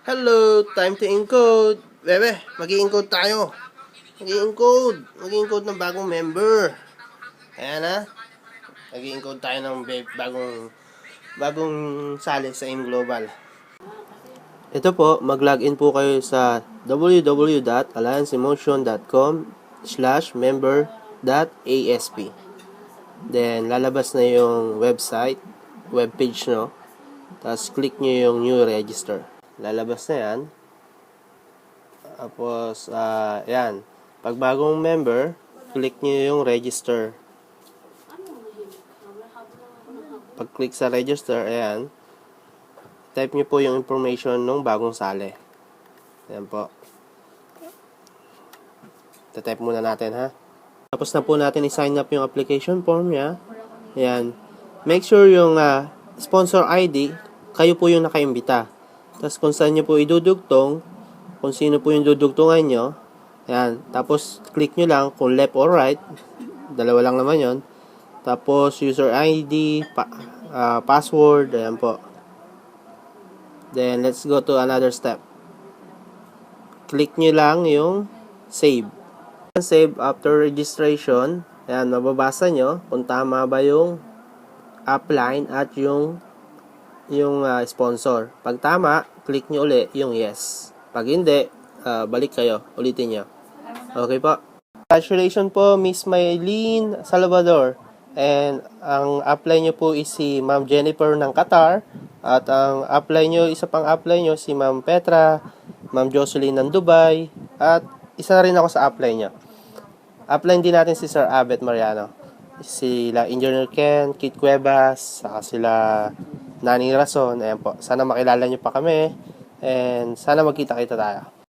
Hello, time to encode. Bebe, mag-i-encode tayo. Mag-i-encode ng bagong member. Ayan na. Mag-i-encode tayo ng bagong sali sa AIM Global. Ito po, mag-login po kayo sa www.allianceemotion.com/member.asp. Then, lalabas na yung webpage no. Tapos, click nyo yung new register. Lalabas na yan. Tapos, yan. Pag bagong member, click nyo yung register. Pag click sa register, ayan. Type nyo po yung information ng bagong sali. Ayan po. Type muna natin ha. Tapos na po natin i-sign up yung application form niya. Ayan. Make sure yung sponsor ID, kayo po yung nakaimbita. Tapos kung saan nyo po idudugtong, kung sino po yung dudugtungan nyo. Ayan. Tapos click nyo lang kung left or right. Dalawa lang naman yon. Tapos user ID, password. Ayan po. Then let's go to another step. Click nyo lang yung save. Save after registration. Ayan, mababasa nyo kung tama ba yung upline at yung sponsor. Pag tama, click nyo uli yung yes. Pag hindi, balik kayo. Ulitin nyo. Okay po. Congratulations po, Miss Maylene Salvador. And ang upline nyo po is si Ma'am Jennifer ng Qatar. At ang upline nyo, isa pang upline nyo, si Ma'am Petra, Ma'am Jocelyn ng Dubai. At isa na rin ako sa upline nyo. Upline din natin si Sir Abet Mariano. Sila Engineer Ken, Kit Cuevas, saka sila Nani Rason. Ayan po. Sana makilala nyo pa kami. And sana magkita-kita tayo.